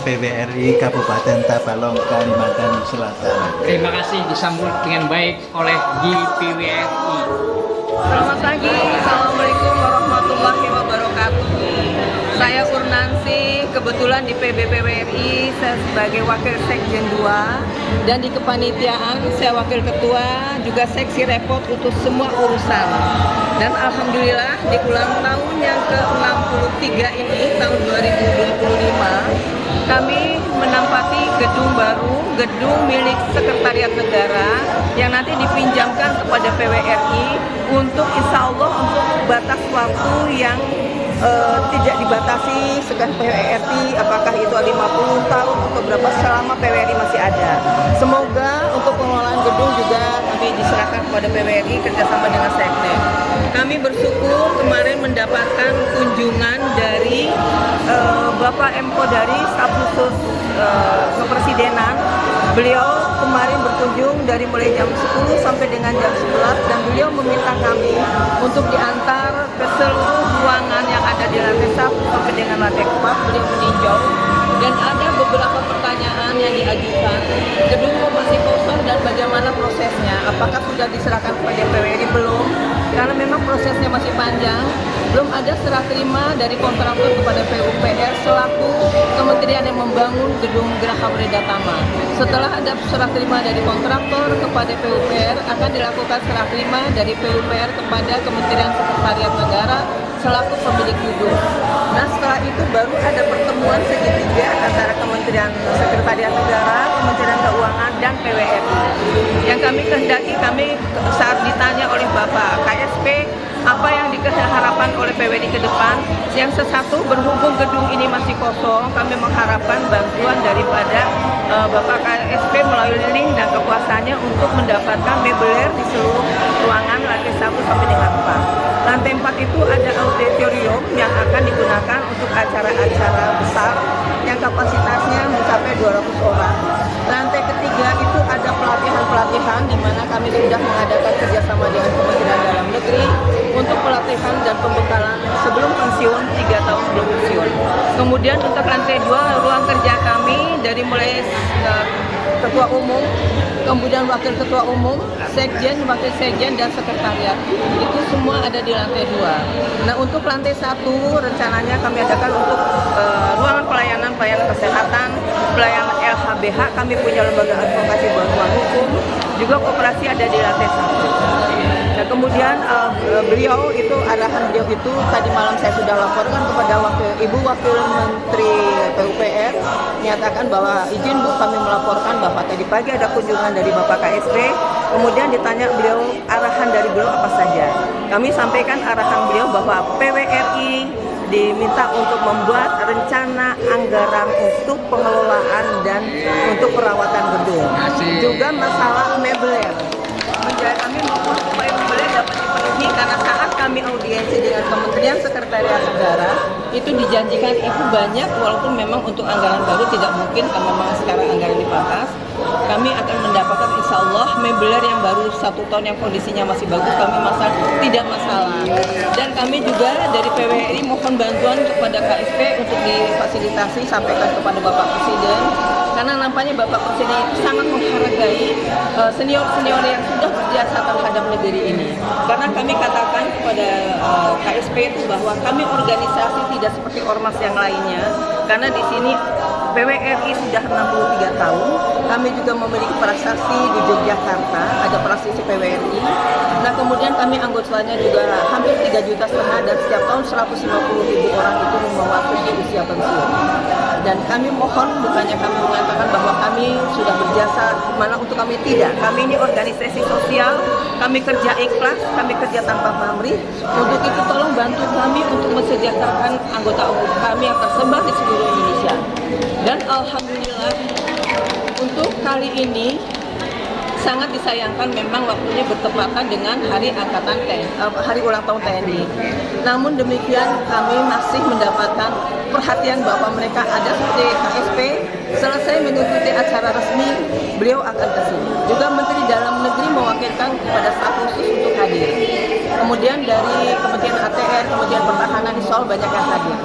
PWRI Kabupaten Tabalong, Kalimantan Selatan. Terima kasih disambut dengan baik oleh GPWRI. Selamat pagi, Assalamualaikum warahmatullahi wabarakatuh. Saya Purnansi, kebetulan di PBPWRI saya sebagai Wakil Sekjen 2, dan di kepanitiaan saya Wakil Ketua, juga seksi repot untuk semua urusan. Dan Alhamdulillah di ulang tahun yang ke-63 ini, tahun 2025, kami menempati gedung baru, gedung milik Sekretariat Negara yang nanti dipinjamkan kepada PWRI untuk insya Allah untuk batas waktu yang tidak dibatasi sekian PWRI, apakah itu 50 tahun atau berapa, selama PWRI masih ada. Semoga untuk pengelolaan gedung juga kami diserahkan kepada PWRI kerjasama dengan Seknek. Kami bersyukur kemarin mendapatkan kunjungan dari Bapak Emko dari Staf Khusus Kepresidenan. Beliau kemarin berkunjung dari mulai jam 10 sampai dengan jam 11, dan beliau meminta kami untuk diantar ke seluruh ruangan yang ada di lantai 1 sampai dengan lantai 4. Beliau meninjau dan ada beberapa pertanyaan yang diajukan. Gedung masih kosong dan bagaimana prosesnya? Apakah sudah diserahkan kepada PWRI? Belum, karena memang prosesnya masih panjang. Belum ada serah terima dari kontraktor kepada PUPR selaku kementerian yang membangun gedung Geraha Bredataman. Setelah ada serah terima dari kontraktor kepada PUPR, akan dilakukan serah terima dari PUPR kepada Kementerian Sekretariat Negara selaku pemilik gedung. Nah, setelah itu baru ada pertemuan segitiga antara Kementerian Sekretariat Negara, Kementerian Keuangan, dan PWRI. Yang kami kehendaki, kami saat ditanya oleh Bapak KSP, apa yang diharapkan oleh PWRI ke depan. Yang sesatu, berhubung gedung ini masih kosong, kami mengharapkan bantuan daripada Bapak KSP melalui link dan kekuasaannya untuk mendapatkan mebeler di seluruh ruangan lantai 1 sampai dengan 4. Lantai 4 itu ada auditorium yang akan digunakan untuk acara-acara besar yang kapasitasnya mencapai 200 orang. Lantai ketiga itu ada pelatihan-pelatihan di mana kami sudah mengadakan kerjasama dengan Kementerian Dalam Negeri untuk pelatihan dan pembekalan sebelum pensiun, 3 tahun sebelum pensiun. Kemudian untuk lantai 2, ruang kerja kami dari mulai Ketua Umum, kemudian Wakil Ketua Umum, Sekjen, Wakil Sekjen, dan Sekretariat. Itu semua ada di lantai 2. Nah, untuk lantai 1 rencananya kami adakan untuk ruangan pelayanan kesehatan, pelayanan LHBH, kami punya lembaga advokasi bantuan hukum, juga koperasi ada di lantai 1. Nah, kemudian beliau itu, arahan beliau itu tadi malam saya sudah laporkan kepada Ibu Wakil Menteri PUPR, menyatakan bahwa izin Bu, kami melaporkan bahwa tadi pagi ada kunjungan dari Bapak KSP, kemudian ditanya beliau arahan dari beliau apa saja. Kami sampaikan arahan beliau bahwa PWRI diminta untuk membuat rencana anggaran untuk pengelolaan dan untuk perawatan gedung. Juga masalah mebeler. Kami mohon supaya mebeler dapat dipenuhi, karena saat kami audiensi dengan Kementerian Sekretariat Negara itu dijanjikan itu banyak, walaupun memang untuk anggaran baru tidak mungkin karena memang sekarang anggaran dipangkas. Kami akan mendapatkan insya Allah mebeler yang baru 1 tahun yang kondisinya masih bagus, kami tidak masalah. Dan kami juga dari PWRI mohon bantuan kepada KSP untuk difasilitasi, sampaikan kepada Bapak Presiden, karena nampaknya Bapak Presiden itu sangat menghargai senior-senior yang sudah berjasa terhadap negeri ini. Karena kami katakan kepada KSP itu bahwa kami organisasi tidak seperti ormas yang lainnya, karena di sini PWRI sudah 63 tahun. Kami juga memiliki prasasti di Yogyakarta, ada prasasti PWRI. Nah, kemudian kami anggotanya juga hampir 3,5 juta, dan setiap tahun 150.000 orang itu memasuki usia pensiun. Dan kami mohon, bukannya kami mengatakan bahwa kami sudah berjasa, mana untuk kami tidak. Kami ini organisasi sosial, kami kerja ikhlas, kami kerja tanpa pamrih. Untuk itu tolong bantu kami untuk mensejahterakan anggota umum kami yang tersebar di seluruh Indonesia. Dan alhamdulillah untuk kali ini sangat disayangkan memang waktunya bertepatan dengan hari hari ulang tahun TNI. Namun demikian kami masih mendapatkan perhatian bahwa mereka ada seperti KSP, selesai mengikuti acara resmi, beliau akan ke sini. Juga Menteri Dalam Negeri mewakilkan kepada staf khusus untuk hadir. Kemudian dari Kementerian ATR, Kementerian Pertahanan di Seoul banyak yang hadir.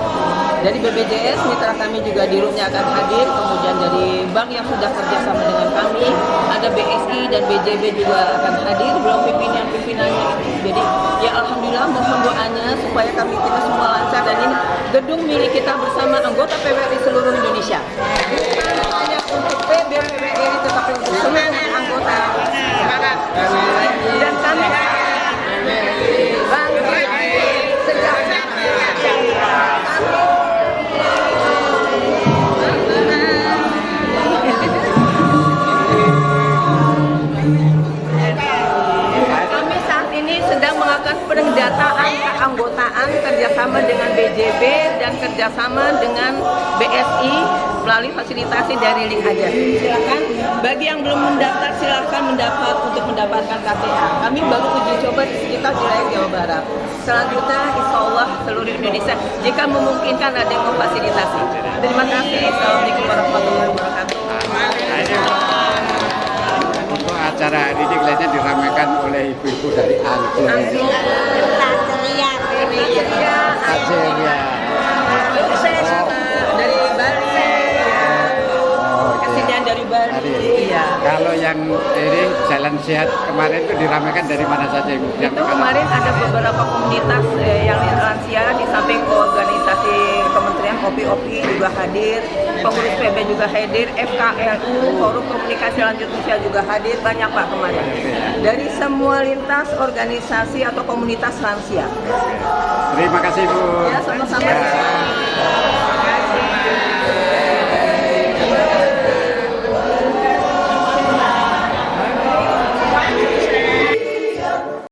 Dari BPJS, mitra kami juga di roomnya akan hadir. Kemudian dari bank yang sudah kerjasama dengan kami, ada BSI dan BJB juga akan hadir. Belum pimpinan-pimpinannya itu. Jadi ya alhamdulillah mohon doanya supaya kita semua lancar, dan ini gedung milik kita bersama anggota PWRI seluruh Indonesia. Bukan hanya untuk PBPWRI tetapi untuk seluruh anggota. Dan kami bangga sejak kami saat ini sedang melakukan pendataan keanggotaan kerjasama dengan BJB dan kerjasama dengan BSI melalui fasilitasi dari link aja. Silakan bagi yang belum mendaftar silakan untuk mendapatkan KTA. Kami baru uji coba di sekitar wilayah Jawa Barat. Selanjutnya insya Allah seluruh Indonesia jika memungkinkan ada yang memfasilitasi. Terima kasih. Assalamualaikum warahmatullahi wabarakatuh. Untuk acara hari ini kelihatannya diramaikan oleh ibu-ibu dari Angklung. Tajeria. Dari Bali. Kesediaan dari Bali. Iya. Kalau yang ini Jalan Sehat kemarin itu diramaikan dari mana saja Ibu? Itu kemarin ada beberapa komunitas yang lansia di samping organisasi kementerian OPI juga hadir, pengurus PB juga hadir, FKLU, Forum Komunikasi Lanjut Usia juga hadir, banyak Pak kemarin. Dari semua lintas organisasi atau komunitas lansia. Terima kasih Bu. Ya, sama-sama.